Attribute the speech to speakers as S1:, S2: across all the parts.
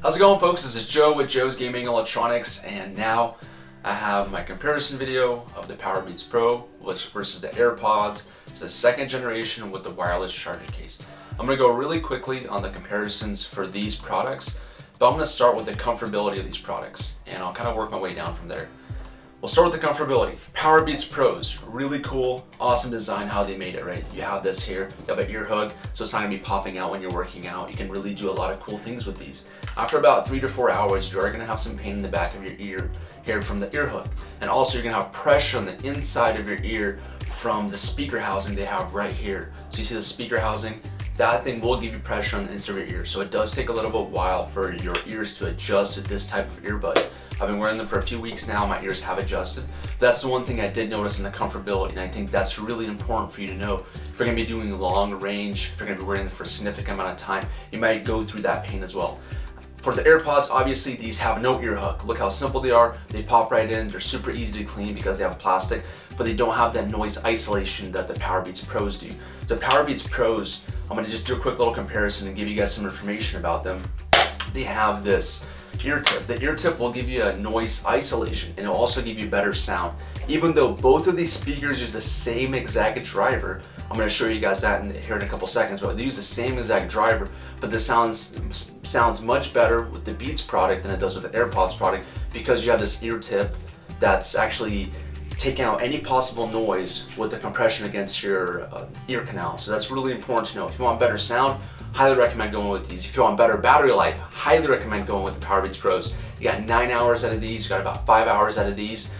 S1: How's it going, folks? This is Joe with Joe's Gaming Electronics, and now I have my comparison video of the Powerbeats Pro versus the Airpods. It's the second generation with the wireless charging case. I'm going to go really quickly on the comparisons for these products, but I'm going to start with the comfortability of these products, and I'll kind of work my way down from there. We'll start with the comfortability. Powerbeats Pros, really cool, awesome design how they made it, right? You have this here, you have an ear hook, so it's not gonna be popping out when you're working out. You can really do a lot of cool things with these. After about 3 to 4 hours, you are gonna have some pain in the back of your ear here from the ear hook. And also you're gonna have pressure on the inside of your ear from the speaker housing they have right here. So you see the speaker housing? That thing will give you pressure on the inside of your ear. So it does take a little bit while for your ears to adjust to this type of earbud. I've been wearing them for a few weeks now, my ears have adjusted. That's the one thing I did notice in the comfortability, and I think that's really important for you to know. If you're gonna be doing long range, if you're gonna be wearing them for a significant amount of time, you might go through that pain as well. For the AirPods, obviously these have no ear hook. Look how simple they are. They pop right in, they're super easy to clean because they have plastic, but they don't have that noise isolation that the Powerbeats Pros do. The Powerbeats Pros, I'm gonna just do a quick little comparison and give you guys some information about them. They have this ear tip. The ear tip will give you a noise isolation, and it'll also give you better sound. Even though both of these speakers use the same exact driver, I'm going to show you guys that here in a couple seconds, but they use the same exact driver, but this sounds much better with the Beats product than it does with the AirPods product, because you have this ear tip that's actually taking out any possible noise with the compression against your ear canal. So that's really important to know. If you want better sound, highly recommend going with these. If you want better battery life, highly recommend going with the Powerbeats Pros. You got 9 hours out of these, you got about 5 hours out of these.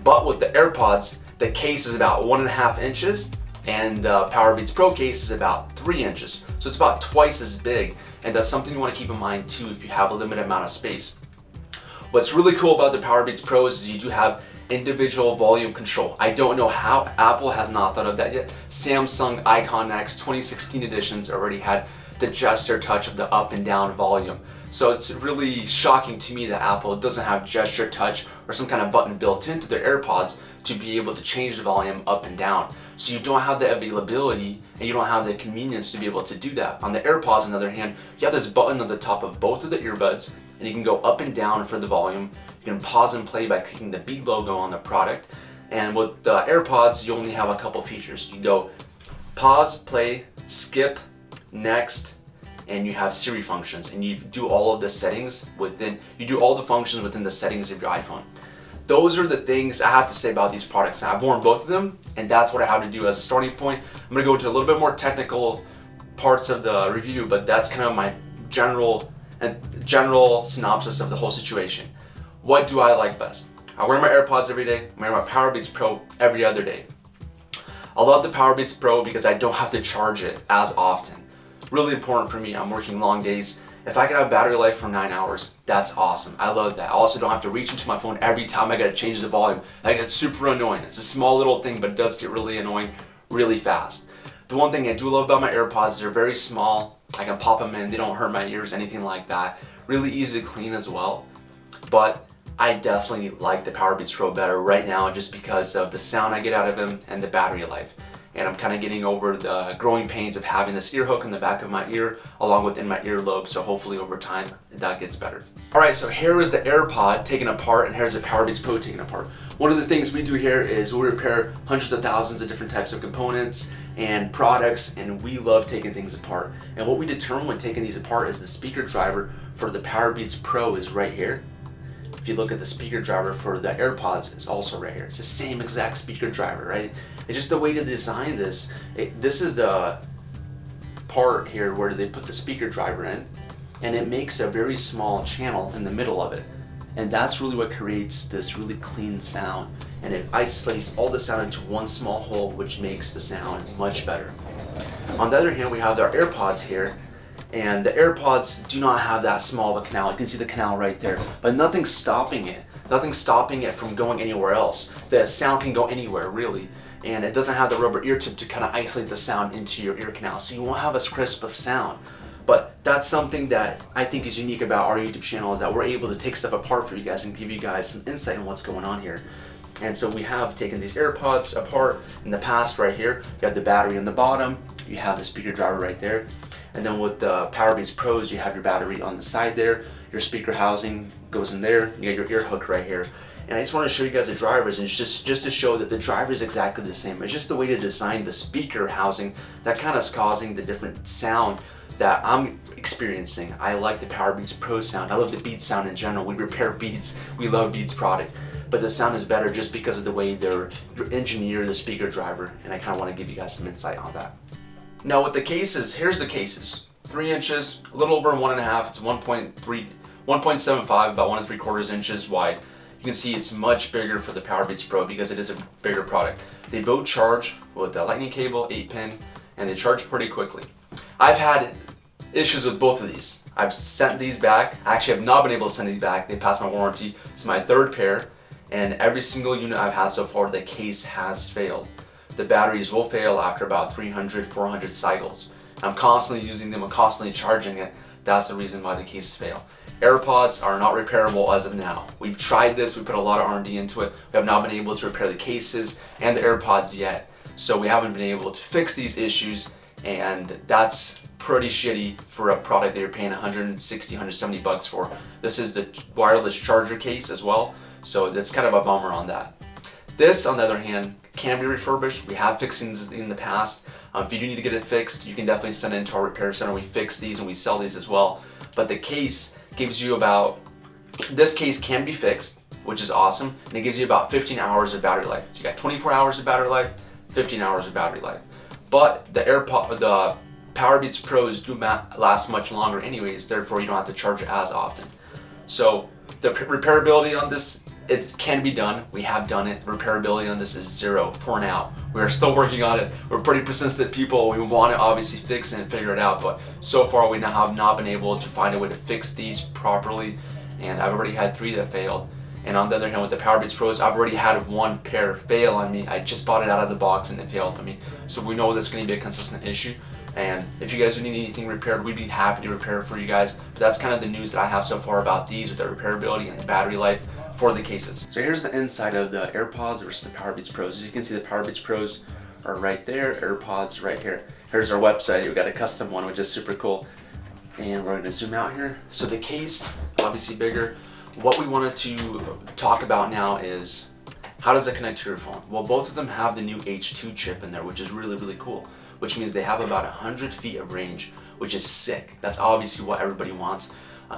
S1: But with the AirPods, the case is about 1.5 inches, and the Powerbeats Pro case is about 3 inches. So it's about twice as big, and that's something you want to keep in mind too if you have a limited amount of space. What's really cool about the Powerbeats Pros is you do have individual volume control. I don't know how Apple has not thought of that yet. Samsung Icon X 2016 editions already had the gesture touch of the up and down volume. So it's really shocking to me that Apple doesn't have gesture touch or some kind of button built into their AirPods to be able to change the volume up and down. So you don't have the availability and you don't have the convenience to be able to do that. On the AirPods, on the other hand, you have this button on the top of both of the earbuds, and you can go up and down for the volume. You can pause and play by clicking the B logo on the product. And with the AirPods, you only have a couple features. You go pause, play, skip, next, and you have Siri functions, and you do all of the settings within, you do all the functions within the settings of your iPhone. Those are the things I have to say about these products. I've worn both of them, and that's what I have to do as a starting point. I'm gonna go into a little bit more technical parts of the review, but that's kind of my general synopsis of the whole situation. What do I like best? I wear my AirPods every day. I wear my Powerbeats Pro every other day. I love the Powerbeats Pro because I don't have to charge it as often. Really important for me. I'm working long days. If I can have battery life for 9 hours, that's awesome. I love that. I also don't have to reach into my phone every time I gotta change the volume. That gets super annoying. It's a small little thing, but it does get really annoying really fast. The one thing I do love about my AirPods is they're very small. I can pop them in. They don't hurt my ears, anything like that. Really easy to clean as well. But I definitely like the Powerbeats Pro better right now just because of the sound I get out of them and the battery life. And I'm kind of getting over the growing pains of having this ear hook in the back of my ear along with in my earlobe, so hopefully over time that gets better. Alright, so here is the AirPod taken apart and here's the Powerbeats Pro taken apart. One of the things we do here is we repair hundreds of thousands of different types of components and products, and we love taking things apart. And what we determine when taking these apart is the speaker driver for the Powerbeats Pro is right here. If you look at the speaker driver for the AirPods, it's also right here. It's the same exact speaker driver, right? It's just the way to design this. This is the part here where they put the speaker driver in, and it makes a very small channel in the middle of it. And that's really what creates this really clean sound. And it isolates all the sound into one small hole, which makes the sound much better. On the other hand, we have our AirPods here. And the AirPods do not have that small of a canal. You can see the canal right there, but nothing's stopping it. Nothing's stopping it from going anywhere else. The sound can go anywhere, really. And it doesn't have the rubber ear tip to kind of isolate the sound into your ear canal, so you won't have as crisp of sound. But that's something that I think is unique about our YouTube channel, is that we're able to take stuff apart for you guys and give you guys some insight on what's going on here. And so we have taken these AirPods apart in the past right here. You have the battery on the bottom, you have the speaker driver right there. And then with the Powerbeats Pros, you have your battery on the side there, your speaker housing goes in there, you got your ear hook right here. And I just want to show you guys the drivers, and it's just to show that the driver is exactly the same. It's just the way to design the speaker housing that kind of is causing the different sound that I'm experiencing. I like the Powerbeats Pro sound. I love the Beats sound in general. We repair Beats. We love Beats product. But the sound is better just because of the way they're engineer the speaker driver, and I kind of want to give you guys some insight on that. Now with the cases, here's the cases. 3 inches, a little over 1.5. It's 1.75, about 1 3/4 inches wide. You can see it's much bigger for the Powerbeats Pro because it is a bigger product. They both charge with a lightning cable, 8-pin, and they charge pretty quickly. I've had issues with both of these. I've sent these back. I actually have not been able to send these back. They passed my warranty. It's my 3rd pair, and every single unit I've had so far, the case has failed. The batteries will fail after about 300, 400 cycles. I'm constantly using them, I'm constantly charging it. That's the reason why the cases fail. AirPods are not repairable as of now. We've tried this, we put a lot of R&D into it. We have not been able to repair the cases and the AirPods yet. So we haven't been able to fix these issues, and that's pretty shitty for a product that you're paying 160, 170 bucks for. This is the wireless charger case as well, so that's kind of a bummer on that. This, on the other hand, can be refurbished. We have fixed these in the past. If you do need to get it fixed, you can definitely send it into our repair center. We fix these and we sell these as well. But the case gives you this case can be fixed, which is awesome, and it gives you about 15 hours of battery life. So you got 24 hours of battery life, 15 hours of battery life. But the Powerbeats Pros do last much longer anyways, therefore you don't have to charge it as often. So the repairability on this, it can be done. We have done it. Repairability on this is 0 for now. We're still working on it. We're pretty persistent people. We want to obviously fix it and figure it out, but so far we have not been able to find a way to fix these properly, and I've already had 3 that failed. And on the other hand, with the Powerbeats Pros, I've already had 1 pair fail on me. I just bought it out of the box and it failed on me. So we know this is going to be a consistent issue. And if you guys need anything repaired, we'd be happy to repair it for you guys. But that's kind of the news that I have so far about these, with the repairability and the battery life for the cases. So here's the inside of the AirPods versus the Powerbeats Pros. As you can see, the Powerbeats Pros are right there, AirPods right here. Here's our website. We got a custom one, which is super cool. And we're gonna zoom out here. So the case, obviously bigger. What we wanted to talk about now is, how does it connect to your phone? Well, both of them have the new H2 chip in there, which is really, really cool, which means they have about 100 feet of range, which is sick. That's obviously what everybody wants.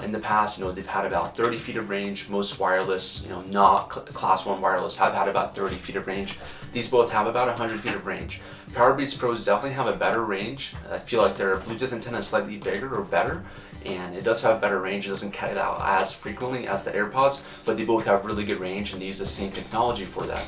S1: In the past, they've had about 30 feet of range. Most wireless, not class 1 wireless, have had about 30 feet of range. These both have about 100 feet of range. Powerbeats Pros definitely have a better range. I feel like their Bluetooth antenna is slightly bigger or better, and it does have a better range. It doesn't cut it out as frequently as the AirPods, but they both have really good range, and they use the same technology for that.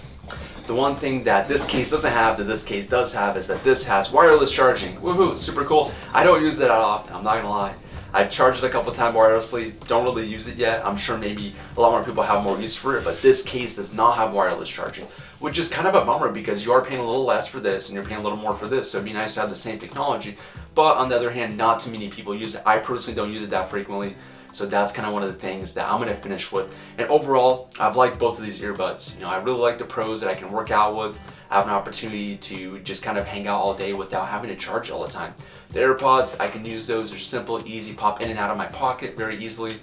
S1: The one thing that this case doesn't have that this case does have is that this has wireless charging. Woohoo, super cool. I don't use that often, I'm not gonna lie. I've charged it a couple times wirelessly, don't really use it yet. I'm sure maybe a lot more people have more use for it, but this case does not have wireless charging, which is kind of a bummer because you are paying a little less for this and you're paying a little more for this, so it'd be nice to have the same technology. But on the other hand, not too many people use it. I personally don't use it that frequently, so that's kind of one of the things that I'm gonna finish with. And overall, I've liked both of these earbuds. I really like the Pros that I can work out with. I have an opportunity to just kind of hang out all day without having to charge all the time. The AirPods, I can use those. They're simple, easy, pop in and out of my pocket very easily,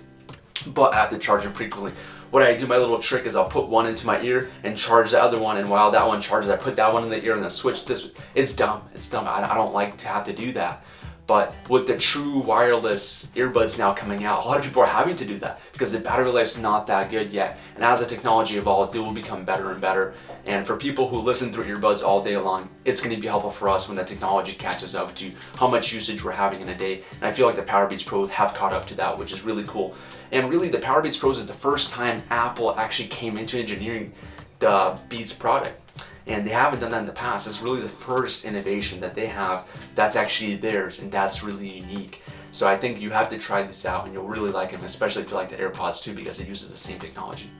S1: but I have to charge them frequently. What I do, my little trick, is I'll put one into my ear and charge the other one, and while that one charges, I put that one in the ear and then switch this. It's dumb. It's dumb. I don't like to have to do that. But with the true wireless earbuds now coming out, a lot of people are having to do that because the battery life's not that good yet. And as the technology evolves, they will become better and better. And for people who listen through earbuds all day long, it's going to be helpful for us when the technology catches up to how much usage we're having in a day. And I feel like the Powerbeats Pro have caught up to that, which is really cool. And really, the Powerbeats Pros is the first time Apple actually came into engineering the Beats product. And they haven't done that in the past. It's really the first innovation that they have that's actually theirs, and that's really unique. So I think you have to try this out and you'll really like them, especially if you like the AirPods too, because it uses the same technology.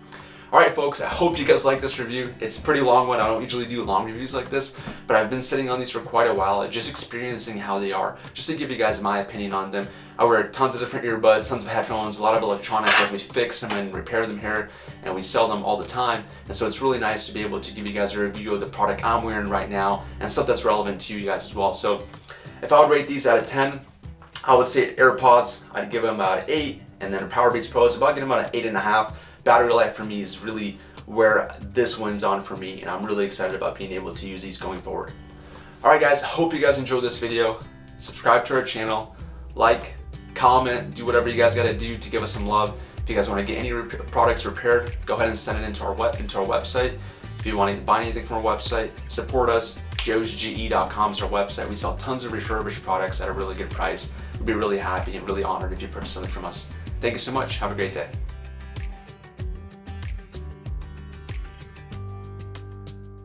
S1: All right, folks, I hope you guys like this review. It's a pretty long one. I don't usually do long reviews like this, but I've been sitting on these for quite a while, just experiencing how they are, just to give you guys my opinion on them. I wear tons of different earbuds, tons of headphones, a lot of electronics, and we fix them and repair them here, and we sell them all the time. And so it's really nice to be able to give you guys a review of the product I'm wearing right now and stuff that's relevant to you guys as well. So if I would rate these out of 10, I would say AirPods, I'd give them about an 8, and then a Powerbeats Pro is about getting about an 8.5. Battery life for me is really where this wins on for me, and I'm really excited about being able to use these going forward. Alright guys, hope you guys enjoyed this video. Subscribe to our channel, like, comment, do whatever you guys gotta do to give us some love. If you guys want to get any products repaired, go ahead and send it into our website. If you want to buy anything from our website, support us. JoesGE.com is our website. We sell tons of refurbished products at a really good price. We'd be really happy and really honored if you purchase something from us. Thank you so much. Have a great day.